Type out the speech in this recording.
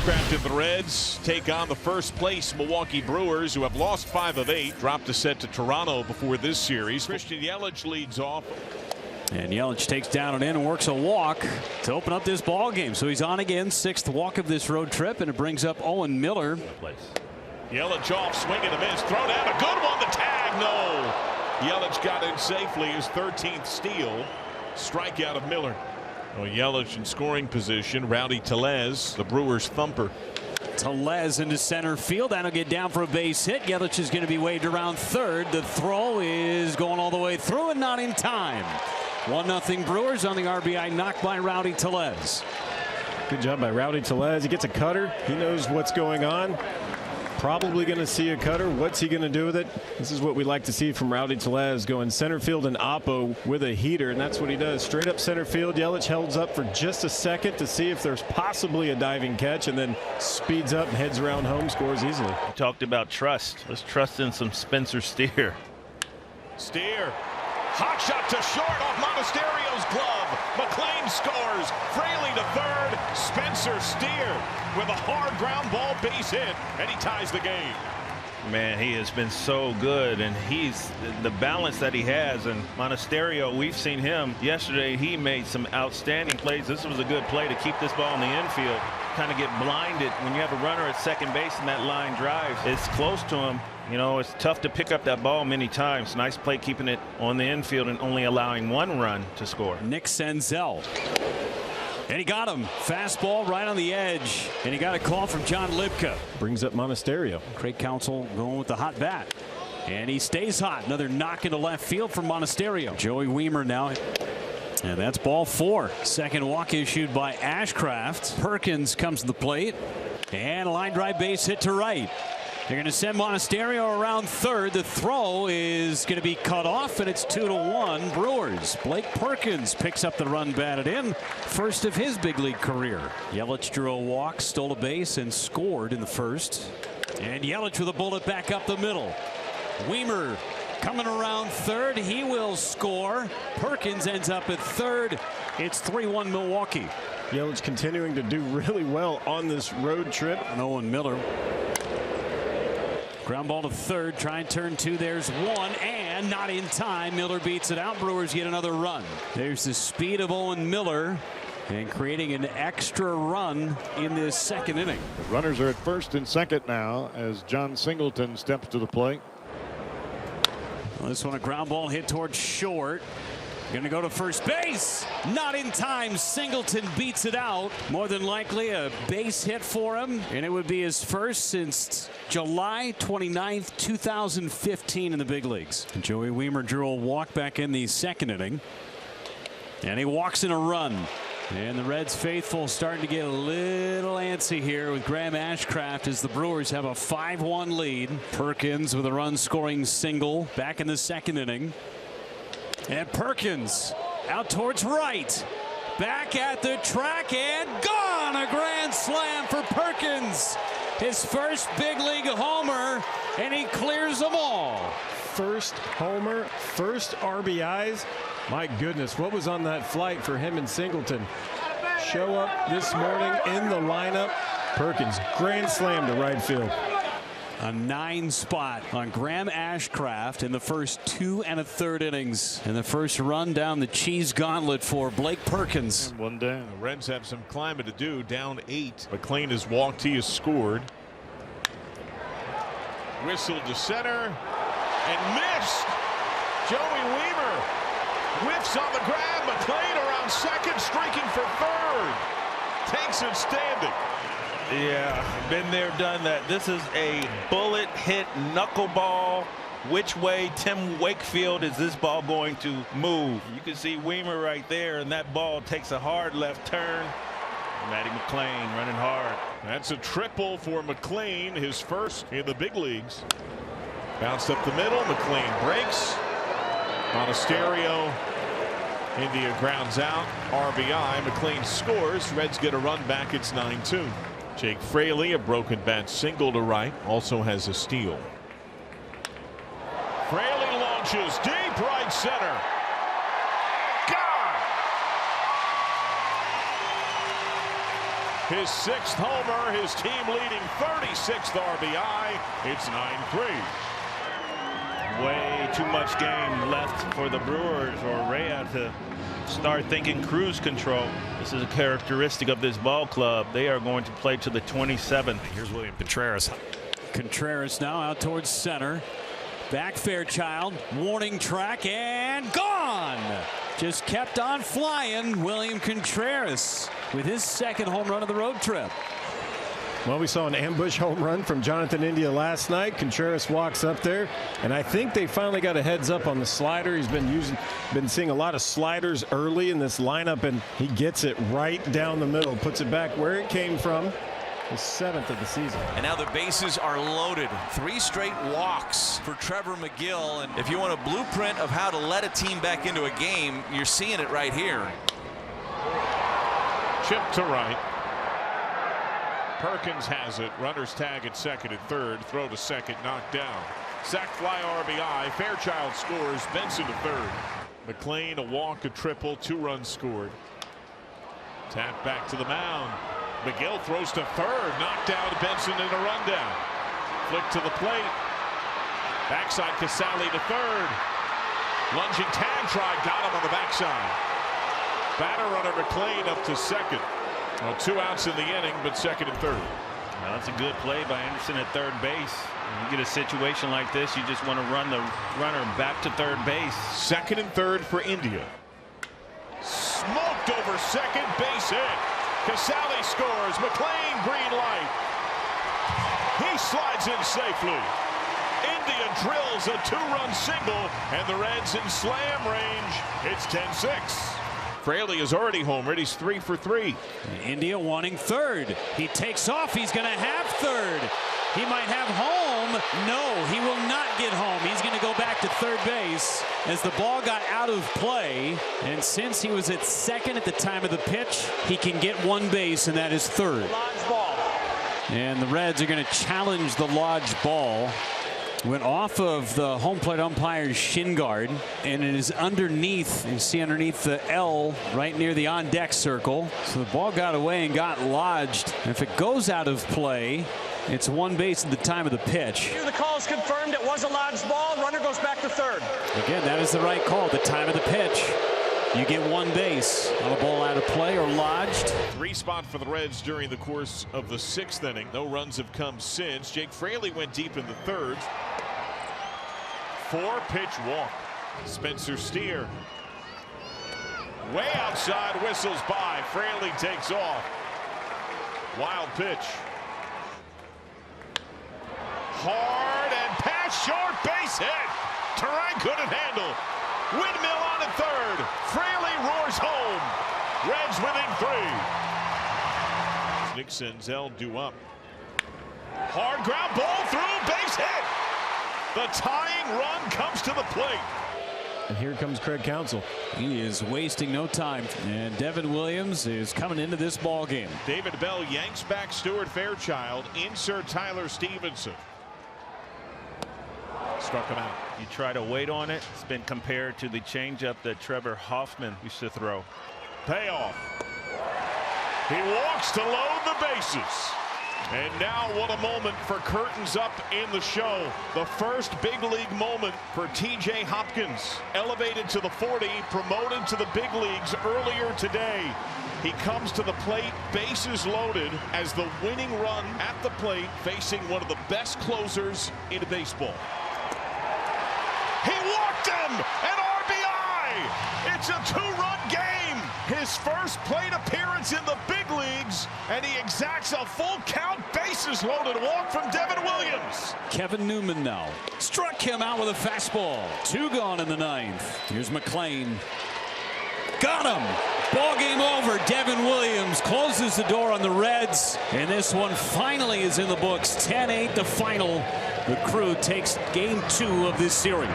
Ashcraft and the Reds take on the first place Milwaukee Brewers, who have lost 5 of 8, dropped a set to Toronto before this series. Christian Yelich leads off. And Yelich takes down and in and works a walk to open up this ball game. So he's on again, 6th walk of this road trip, and it brings up Owen Miller. Yelich off, swing and a miss, throw down, a good one, the tag, no. Yelich got in safely, his 13th steal. Strikeout of Miller. Well, Yelich in scoring position. Rowdy Tellez, the Brewers thumper. Tellez into center field. That'll get down for a base hit. Yelich is going to be waved around third. The throw is going all the way through and not in time. 1-0 Brewers on the RBI knock by Rowdy Tellez. Good job by Rowdy Tellez. He gets a cutter. He knows what's going on. Probably going to see a cutter. What's he going to do with it? This is what we like to see from Rowdy Tellez, going center field and oppo with a heater, and that's what he does. Straight up center field. Yelich holds up for just a second to see if there's possibly a diving catch, and then speeds up and heads around home, scores easily. We talked about trust. Let's trust in some Spencer Steer. Steer. Hot shot to short off Monasterio's glove. McLean scores. Fraley to third. Spencer Steer with a hard ground ball base hit, and he ties the game. Man, he has been so good, and he's the balance that he has. And Monasterio, we've seen him yesterday. He made some outstanding plays. This was a good play to keep this ball in the infield. Kind of get blinded when you have a runner at second base and that line drives. It's close to him. You know, it's tough to pick up that ball many times. Nice play keeping it on the infield and only allowing 1 run to score. Nick Senzel. And he got him. Fastball right on the edge. And he got a call from John Libka. Brings up Monasterio. Craig Counsell going with the hot bat. And he stays hot. Another knock into left field from Monasterio. Joey Weimer now. And that's ball 4. Second walk issued by Ashcraft. Perkins comes to the plate. And a line drive base hit to right. They're going to send Monasterio around third. The throw is going to be cut off, and it's 2-1 Brewers. Blake Perkins picks up the run batted in, first of his big league career. Yelich drew a walk, stole a base, and scored in the first. And Yelich with a bullet back up the middle. Weimer coming around third. He will score. Perkins ends up at third. It's 3-1 Milwaukee. Yelich continuing to do really well on this road trip. And Owen Miller. Ground ball to third, try and turn 2. There's 1, and not in time. Miller beats it out. Brewers get another run. There's the speed of Owen Miller and creating an extra run in this second inning. The runners are at first and second now as John Singleton steps to the plate. Well, this one a ground ball hit towards short. Going to go to first base. Not in time. Singleton beats it out. More than likely a base hit for him. And it would be his first since July 29th, 2015 in the big leagues. And Joey Weimer drew a walk back in the second inning. And he walks in a run. And the Reds faithful starting to get a little antsy here with Graham Ashcraft as the Brewers have a 5-1 lead. Perkins with a run scoring single back in the second inning. And Perkins out towards right. Back at the track and gone. A grand slam for Perkins. His first big league homer, and he clears them all. First homer, first RBIs. My goodness, what was on that flight for him and Singleton? Show up this morning in the lineup. Perkins, grand slam to right field. A 9 spot on Graham Ashcraft in the first 2 1/3 innings. And the first run down the cheese gauntlet for Blake Perkins. And 1 down. The Reds have some climbing to do. Down 8. McLean has walked. He has scored. Whistle to center and missed. Joey Weimer whiffs on the grab. McLean around second, streaking for third. Takes it standing. Yeah, been there, done that. This is a bullet hit knuckleball. Which way Tim Wakefield is this ball going to move? You can see Weimer right there, and that ball takes a hard left turn. Matty McLean running hard. That's a triple for McLean, his first in the big leagues. Bounced up the middle. McLean breaks. Monasterio. India grounds out. RBI. McLean scores. Reds get a run back. It's 9-2. Jake Fraley, a broken bat single to right, also has a steal. Fraley launches deep right center. Gone. his 6th homer, his team leading 36th RBI. It's 9-3. Way too much game left for the Brewers or Rhea to start thinking cruise control. This is a characteristic of this ball club. They are going to play to the 27th. Here's William Contreras. Contreras now out towards center. Back Fairchild. Warning track and gone. Just kept on flying. William Contreras with his 2nd home run of the road trip. Well, we saw an ambush home run from Jonathan India last night. Contreras walks up there, and I think they finally got a heads up on the slider. He's been seeing a lot of sliders early in this lineup, and he gets it right down the middle, puts it back where it came from. His 7th of the season. And now the bases are loaded. 3 straight walks for Trevor McGill. And if you want a blueprint of how to let a team back into a game, you're seeing it right here. Chip to right. Perkins has it. Runners tag at 2nd and 3rd. Throw to 2nd. Knocked down. Sac fly RBI. Fairchild scores. Benson to 3rd. McLean a walk, a triple, 2 runs scored. Tap back to the mound. McGill throws to 3rd. Knocked down Benson in a rundown. Flick to the plate. Backside Casale to 3rd. Lunging tag try. Got him on the backside. Batter runner McLean up to 2nd. Well, 2 outs in the inning, but 2nd and 3rd. Well, that's a good play by Anderson at 3rd base. When you get a situation like this, you just want to run the runner back to 3rd base. 2nd and 3rd for India. Smoked over 2nd, base hit. Casale scores. McLean green light. He slides in safely. India drills a 2-run single, and the Reds in slam range. It's 10-6. Fraley is already homered. He's 3 for 3. India wanting 3rd. He takes off. He's going to have 3rd. He might have home. No, he will not get home. He's going to go back to 3rd base as the ball got out of play. And since he was at 2nd at the time of the pitch, he can get 1 base, and that is 3rd. Lodge ball. And the Reds are going to challenge the Lodge ball. Went off of the home plate umpire's shin guard, and it is underneath. You see underneath the L right near the on deck circle. So the ball got away and got lodged. And if it goes out of play, it's 1 base at the time of the pitch. The call is confirmed. It was a Lodge ball. Runner goes back to 3rd. Again, that is the right call at the time of the pitch. You get 1 base on a ball out of play or lodged. 3 spot for the Reds during the course of the 6th inning. No runs have come since. Jake Fraley went deep in the 3rd. 4-pitch walk. Spencer Steer. Way outside, whistles by. Fraley takes off. Wild pitch. Hard and pass short, base hit. Terrain couldn't handle. Windmill on at 3rd. Fraley roars home. Reds within 3. Nick Senzel due up. Hard ground ball through, base hit. The tying run comes to the plate. And here comes Craig Counsell. He is wasting no time. And Devin Williams is coming into this ball game. David Bell yanks back Stuart Fairchild. Insert Tyler Stevenson. Struck him out. You try to wait on it. It's been compared to the changeup that Trevor Hoffman used to throw. Payoff. He walks to load the bases. And now what a moment for curtains up in the show. The first big league moment for TJ Hopkins. Elevated to the 40, promoted to the big leagues earlier today. He comes to the plate, bases loaded, as the winning run at the plate, facing one of the best closers in baseball. He walked him! An RBI! It's a 2-run game! His first plate appearance in the big leagues, and he exacts a full count, bases loaded walk from Devin Williams. Kevin Newman now struck him out with a fastball. 2 gone in the 9th. Here's McLean. Got him. Ball game over. Devin Williams closes the door on the Reds, and this one finally is in the books. 10-8 the final. The Crew takes game 2 of this series.